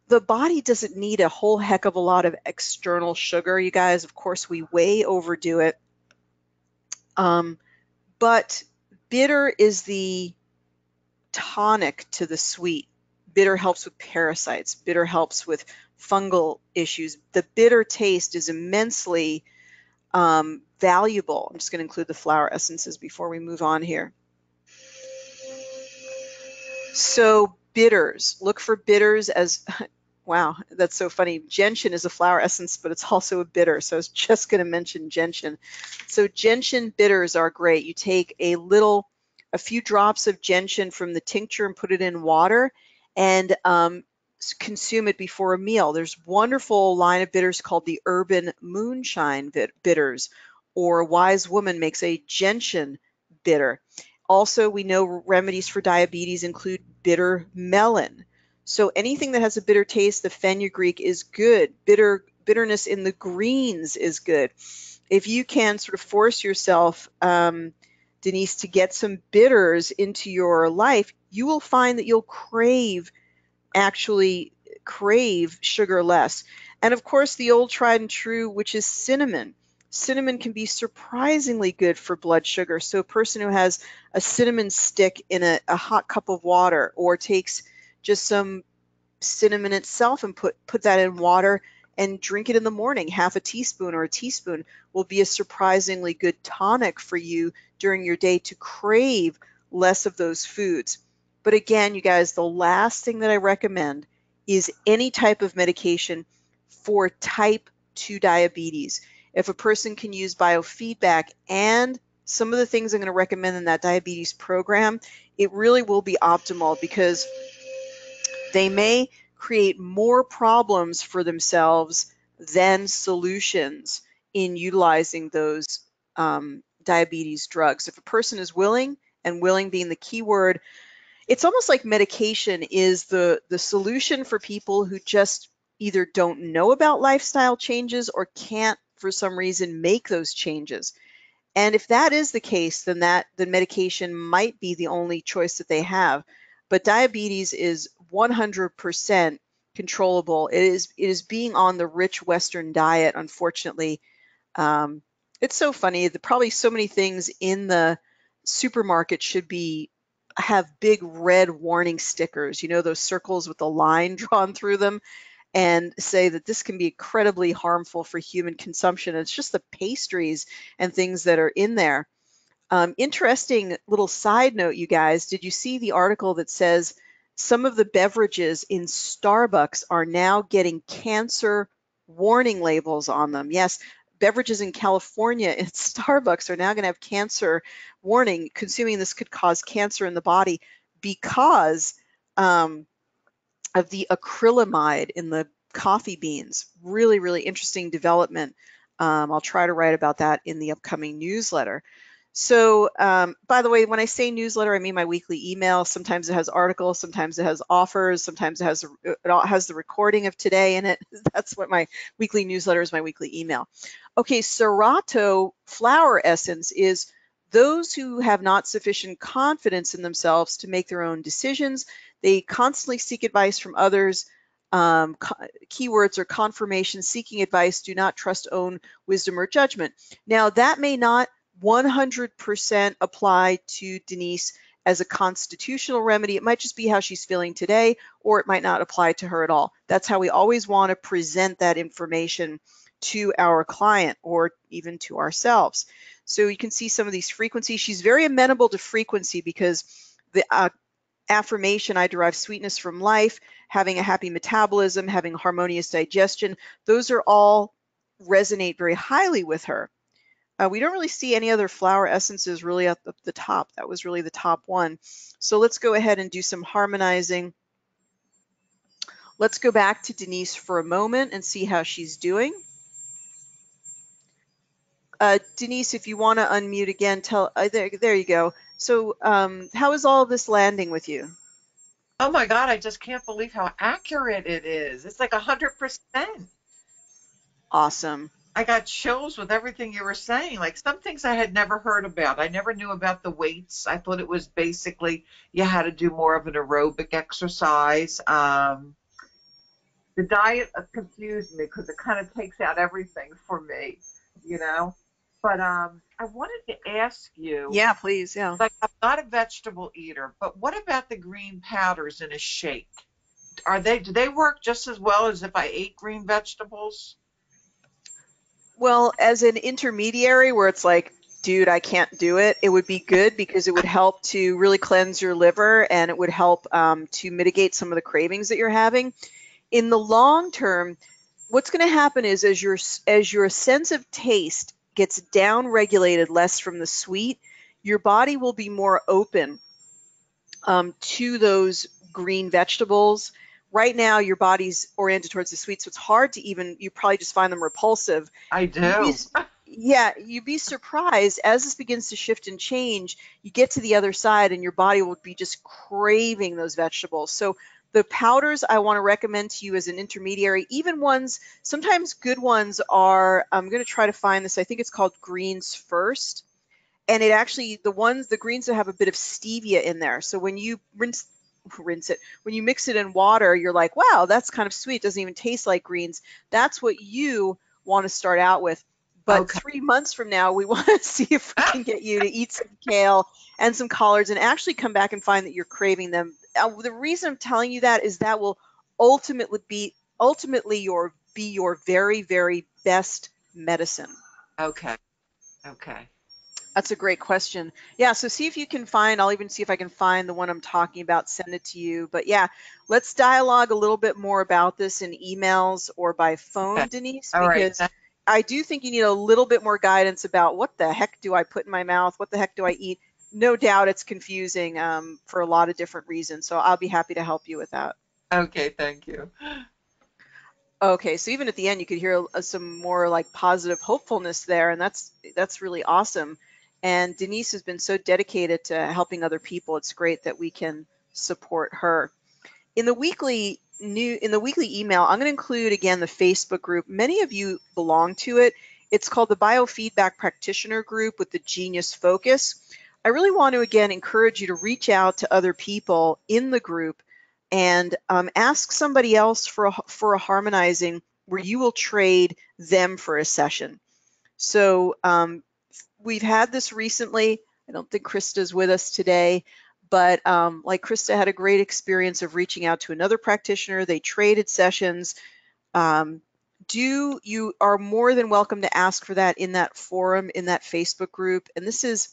The body doesn't need a whole heck of a lot of external sugar, you guys. Of course, we way overdo it. But bitter is the tonic to the sweet. Bitter helps with parasites. Bitter helps with fungal issues. The bitter taste is immensely valuable. I'm just going to include the flower essences before we move on here. So bitters, look for bitters as, wow, that's so funny. Gentian is a flower essence, but it's also a bitter. So I was just going to mention gentian. So gentian bitters are great. You take a few drops of gentian from the tincture and put it in water and consume it before a meal. There's a wonderful line of bitters called the Urban Moonshine bitters, or Wise Woman makes a gentian bitter. Also, we know remedies for diabetes include bitter melon. So anything that has a bitter taste, the fenugreek is good. Bitterness in the greens is good. If you can sort of force yourself, Denise, to get some bitters into your life, you will find that you'll crave actually crave sugar less. And of course, the old tried and true, which is cinnamon. Cinnamon can be surprisingly good for blood sugar. So a person who has a cinnamon stick in a hot cup of water, or takes just some cinnamon itself and put that in water and drink it in the morning, half a teaspoon or a teaspoon, will be a surprisingly good tonic for you during your day to crave less of those foods. But again, you guys, the last thing that I recommend is any type of medication for type 2 diabetes. If a person can use biofeedback and some of the things I'm going to recommend in that diabetes program, it really will be optimal, because they may create more problems for themselves than solutions in utilizing those diabetes drugs. If a person is willing, and willing being the key word, it's almost like medication is the solution for people who just either don't know about lifestyle changes or can't, for some reason, make those changes. And if that is the case, then the medication might be the only choice that they have. But diabetes is 100% controllable. It is being on the rich Western diet, unfortunately. Um, it's so funny that probably so many things in the supermarket should have big red warning stickers, those circles with the line drawn through them, and say that this can be incredibly harmful for human consumption. It's just the pastries and things that are in there. Interesting little side note, you guys, did you see the article that says some of the beverages in Starbucks are now getting cancer warning labels on them? Yes, beverages in California in Starbucks are now going to have cancer warning. Consuming this could cause cancer in the body because of the acrylamide in the coffee beans. Really, really interesting development. I'll try to write about that in the upcoming newsletter. So, by the way, when I say newsletter, I mean my weekly email. Sometimes it has articles, sometimes it has offers, sometimes it has the recording of today in it. That's what my weekly newsletter is, my weekly email. Okay, Serato flower essence is those who have not sufficient confidence in themselves to make their own decisions. They constantly seek advice from others. Keywords are confirmation, seeking advice, do not trust own wisdom or judgment. Now, that may not 100% apply to Denise as a constitutional remedy. It might just be how she's feeling today, or it might not apply to her at all. That's how we always want to present that information to our client, or even to ourselves. So you can see some of these frequencies. She's very amenable to frequency, because the affirmation, I derive sweetness from life, having a happy metabolism, having harmonious digestion, those are all resonate very highly with her. We don't really see any other flower essences really up the top. That was really the top one. So let's go ahead and do some harmonizing. Let's go back to Denise for a moment and see how she's doing. Denise, if you want to unmute again, there you go. So how is all of this landing with you? Oh my God, I just can't believe how accurate it is. It's like 100%. Awesome. I got chills with everything you were saying. Like some things I had never heard about. I never knew about the weights. I thought it was basically you had to do more of an aerobic exercise. The diet confused me because it kind of takes out everything for me, you know. But I wanted to ask you, Yeah, please. Yeah. like I'm not a vegetable eater, but what about the green powders in a shake? Do they work just as well as if I ate green vegetables? Well, as an intermediary where it's like, dude, I can't do it, it would be good, because it would help to really cleanse your liver, and it would help to mitigate some of the cravings that you're having. In the long term, what's going to happen is as your sense of taste gets down regulated less from the sweet, your body will be more open to those green vegetables. Right now, your body's oriented towards the sweet, so it's hard to you probably just find them repulsive. I You'd be, do. yeah, you'd be surprised as this begins to shift and change. You get to the other side, and your body will be just craving those vegetables. So the powders I want to recommend to you as an intermediary, even ones, sometimes good ones are, I'm going to try to find this, I think it's called Greens First. And it actually, the greens that have a bit of stevia in there. So when you rinse it. When you mix it in water, you're like, wow, that's kind of sweet. Doesn't even taste like greens. That's what you want to start out with. But Okay. 3 months from now, we want to see if we can get you to eat some kale and some collards and actually come back and find that you're craving them. The reason I'm telling you that is that will ultimately be your very, very best medicine. Okay. Okay. That's a great question. Yeah, so see if you can find, I'll even see if I can find the one I'm talking about, send it to you. But yeah, let's dialogue a little bit more about this in emails or by Okay. phone, Denise, All right. because I do think you need a little bit more guidance about what the heck do I put in my mouth? What the heck do I eat? No doubt it's confusing for a lot of different reasons. So I'll be happy to help you with that. Okay. Thank you. Okay, so even at the end, you could hear some more like positive hopefulness there, and that's really awesome. And Denise has been so dedicated to helping other people. It's great that we can support her. In the weekly email, I'm going to include again the Facebook group. Many of you belong to it. It's called the Biofeedback Practitioner Group with the Genius Focus. I really want to again encourage you to reach out to other people in the group and ask somebody else for a harmonizing where you will trade them for a session. So we've had this recently. I don't think Krista's with us today, but like Krista had a great experience of reaching out to another practitioner. They traded sessions. You are more than welcome to ask for that in that forum, in that Facebook group. And this is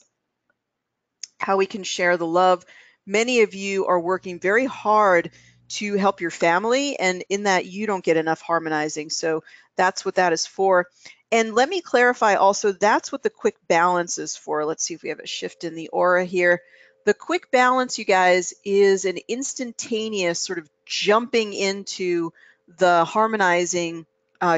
how we can share the love. Many of you are working very hard to help your family, and in that you don't get enough harmonizing. So that's what that is for. And let me clarify also, that's what the quick balance is for. Let's see if we have a shift in the aura here. The quick balance, you guys, is an instantaneous sort of jumping into the harmonizing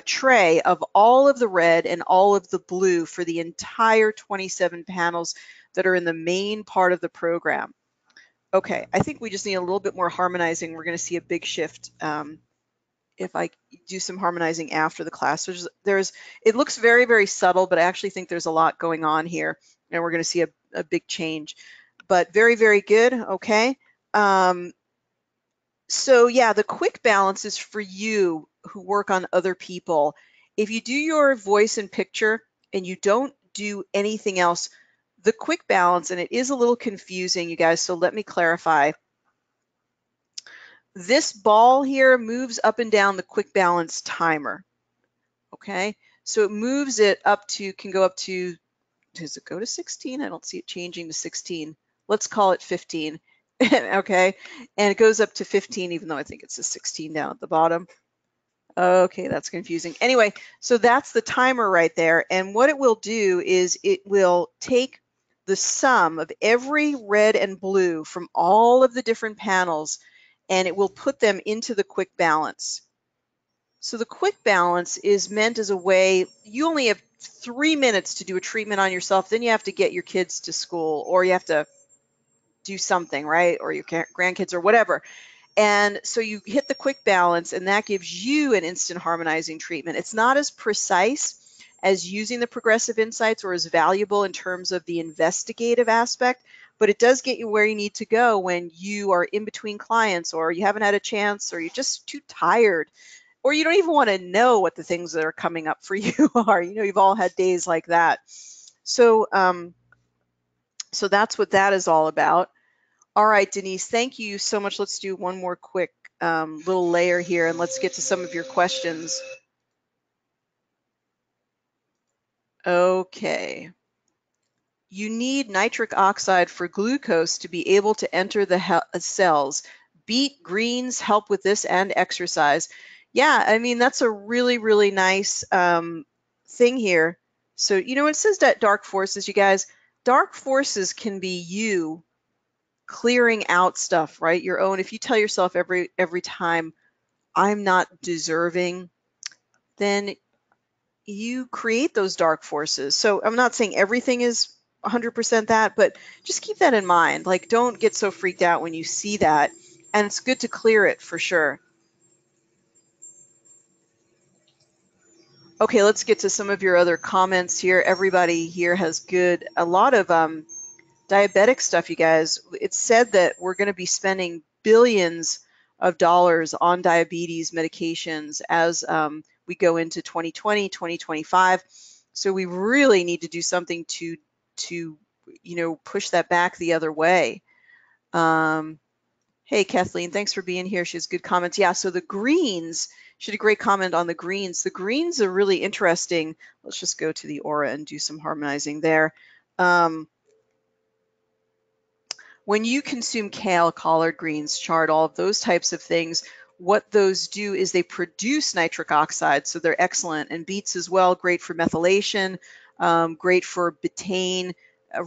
tray of all of the red and all of the blue for the entire 27 panels that are in the main part of the program. Okay, I think we just need a little bit more harmonizing. We're going to see a big shift if I do some harmonizing after the class. It looks very, very subtle, but I actually think there's a lot going on here, and we're going to see a big change. But very, very good. Okay. So yeah, the quick balance is for you who work on other people. If you do your voice and picture and you don't do anything else, the quick balance, and it is a little confusing, you guys, so let me clarify. This ball here moves up and down the quick balance timer, okay? So it moves it up to, can go up to, does it go to 16? I don't see it changing to 16. Let's call it 15, okay? And it goes up to 15, even though I think it's a 16 down at the bottom. Okay, that's confusing. Anyway, so that's the timer right there. And what it will do is it will take the sum of every red and blue from all of the different panels, and it will put them into the quick balance. So the quick balance is meant as a way, you only have 3 minutes to do a treatment on yourself, then you have to get your kids to school, or you have to do something, right? Or your grandkids or whatever. And so you hit the quick balance, and that gives you an instant harmonizing treatment. It's not as precise as using the progressive insights or as valuable in terms of the investigative aspect, but it does get you where you need to go when you are in between clients, or you haven't had a chance, or you're just too tired, or you don't even want to know what the things that are coming up for you are. You know, you've all had days like that. So, so that's what that is all about. All right, Denise, thank you so much. Let's do one more quick little layer here, and let's get to some of your questions. Okay. You need nitric oxide for glucose to be able to enter the cells. Beet greens help with this and exercise. Yeah, I mean, that's a really, really nice thing here. So, you know, it says that dark forces, you guys, dark forces can be you clearing out stuff, right? Your own. If you tell yourself every time, I'm not deserving, then you create those dark forces. So I'm not saying everything is 100% that, but just keep that in mind. Like, don't get so freaked out when you see that. And it's good to clear it for sure. Okay, let's get to some of your other comments here. Everybody here has a lot of diabetic stuff, you guys. It's said that we're going to be spending billions of dollars on diabetes medications as we go into 2020, 2025. So we really need to do something to push that back the other way. Hey, Kathleen, thanks for being here. She has good comments. Yeah, so the greens, she had a great comment on the greens. The greens are really interesting. Let's just go to the aura and do some harmonizing there. When you consume kale, collard greens, chard, all of those types of things, what those do is they produce nitric oxide, so they're excellent. And beets as well, great for methylation, great for betaine,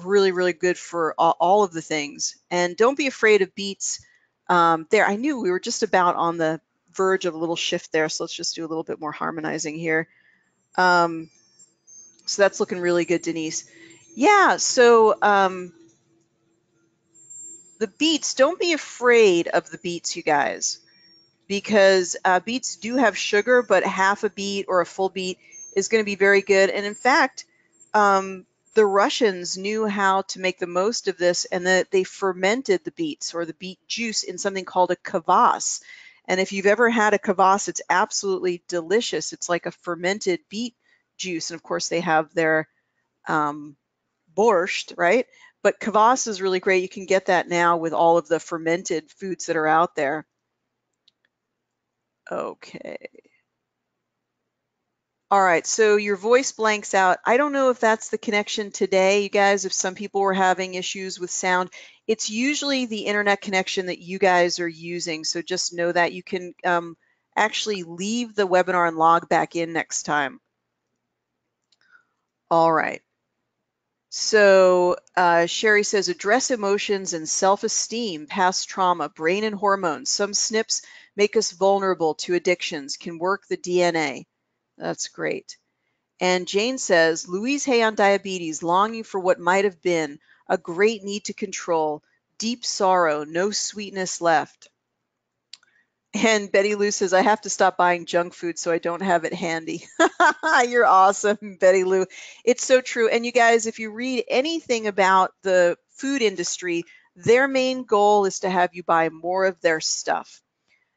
really, really good for all of the things. And don't be afraid of beets. There, I knew we were just about on the verge of a little shift there, so let's just do a little bit more harmonizing here. So that's looking really good, Denise. Yeah, so the beets, don't be afraid of the beets, you guys, because beets do have sugar, but half a beet or a full beet is going to be very good. And in fact, the Russians knew how to make the most of this, and that they fermented the beets or the beet juice in something called a kvass. And if you've ever had a kvass, it's absolutely delicious. It's like a fermented beet juice. And of course, they have their borscht, right? But kvass is really great. You can get that now with all of the fermented foods that are out there. Okay. All right, so your voice blanks out. I don't know if that's the connection today, you guys, if some people were having issues with sound. It's usually the internet connection that you guys are using, so just know that. You can actually leave the webinar and log back in next time. All right. So Sherry says, address emotions and self-esteem, past trauma, brain and hormones. Some SNPs make us vulnerable to addictions, can work the DNA. That's great. And Jane says, Louise Hay on diabetes, longing for what might have been, a great need to control, deep sorrow, no sweetness left. And Betty Lou says, I have to stop buying junk food so I don't have it handy. You're awesome, Betty Lou. It's so true. And you guys, if you read anything about the food industry, their main goal is to have you buy more of their stuff.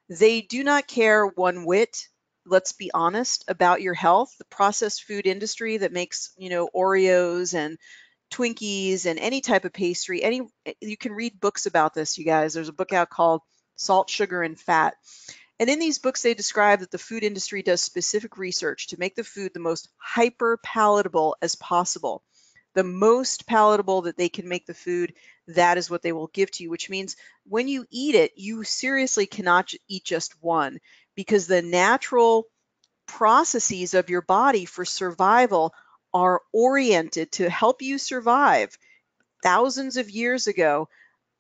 They do not care one whit, let's be honest, about your health. The processed food industry that makes, Oreos and Twinkies and any type of pastry, you can read books about this, you guys. There's a book out called Salt, Sugar, and Fat. And in these books, they describe that the food industry does specific research to make the food the most hyper palatable as possible. The most palatable that they can make the food, that is what they will give to you, which means when you eat it, you seriously cannot eat just one, because the natural processes of your body for survival are oriented to help you survive. Thousands of years ago,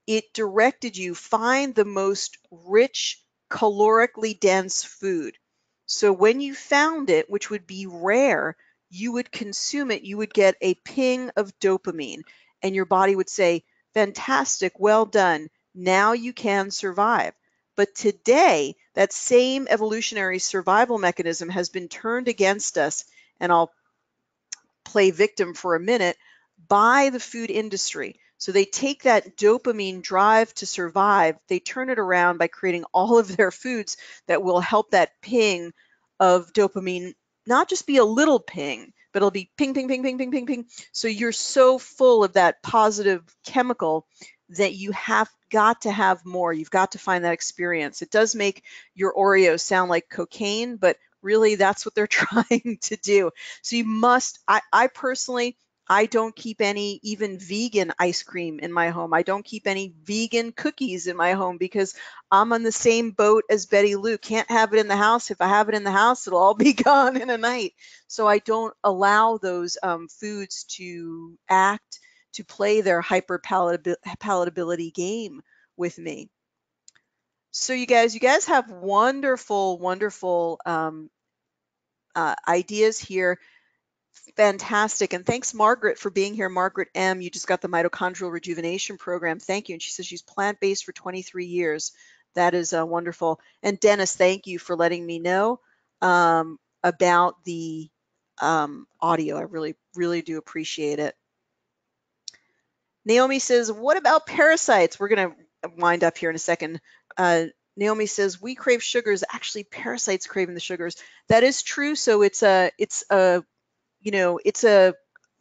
it directed you find the most rich, calorically dense food. So when you found it, which would be rare, you would consume it, you would get a ping of dopamine, and your body would say, fantastic, well done, now you can survive. But today, that same evolutionary survival mechanism has been turned against us, and I'll play victim for a minute, by the food industry. So they take that dopamine drive to survive, they turn it around by creating all of their foods that will help that ping of dopamine not just be a little ping, but it'll be ping, ping, ping, ping, ping, ping, ping. So you're so full of that positive chemical that you have got to have more. You've got to find that experience. It does make your Oreo sound like cocaine, but really that's what they're trying to do. So you must, I personally, I don't keep any even vegan ice cream in my home. I don't keep any vegan cookies in my home because I'm on the same boat as Betty Lou. Can't have it in the house. If I have it in the house, it'll all be gone in a night. So I don't allow those foods to play their hyper palatability game with me. So you guys have wonderful, wonderful ideas here. Fantastic. And thanks, Margaret, for being here. Margaret M., you just got the mitochondrial rejuvenation program. Thank you. And she says she's plant-based for 23 years. That is wonderful. And Dennis, thank you for letting me know about the audio. I really, really do appreciate it. Naomi says, what about parasites? We're going to wind up here in a second. Naomi says we crave sugars. Actually, parasites craving the sugars. That is true. So it's a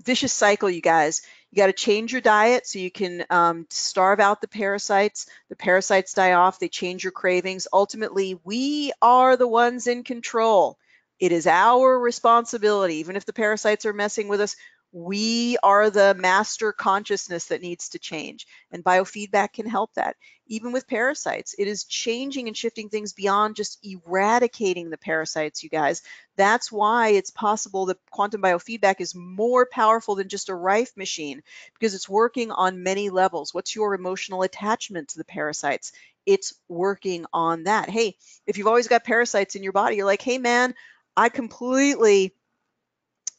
vicious cycle, you guys. You got to change your diet so you can starve out the parasites. The parasites die off. They change your cravings. Ultimately, we are the ones in control. It is our responsibility. Even if the parasites are messing with us, we are the master consciousness that needs to change. And biofeedback can help that. Even with parasites, it is changing and shifting things beyond just eradicating the parasites, you guys. That's why it's possible that quantum biofeedback is more powerful than just a Rife machine, because it's working on many levels. What's your emotional attachment to the parasites? It's working on that. Hey, if you've always got parasites in your body, you're like, hey man, I completely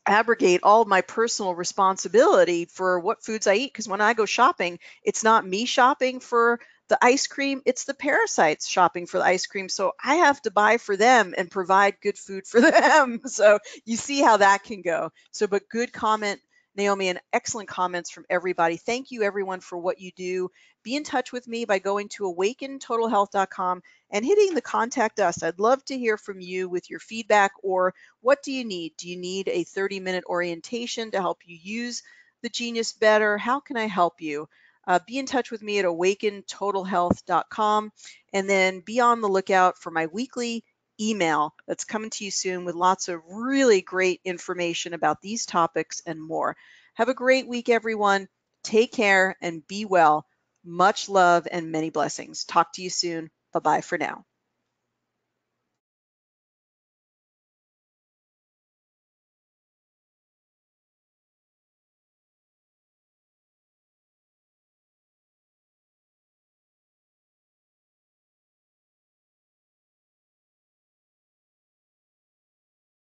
abrogate all of my personal responsibility for what foods I eat, because when I go shopping, it's not me shopping for the ice cream, it's the parasites shopping for the ice cream. So I have to buy for them and provide good food for them. So you see how that can go. So, but good comment, Naomi, and excellent comments from everybody. Thank you, everyone, for what you do. Be in touch with me by going to awakentotalhealth.com and hitting the contact us. I'd love to hear from you with your feedback, or what do you need? Do you need a 30-minute orientation to help you use the Genius better? How can I help you? Be in touch with me at awakentotalhealth.com, and then be on the lookout for my weekly email that's coming to you soon with lots of really great information about these topics and more. Have a great week, everyone. Take care and be well. Much love and many blessings. Talk to you soon. Bye-bye for now.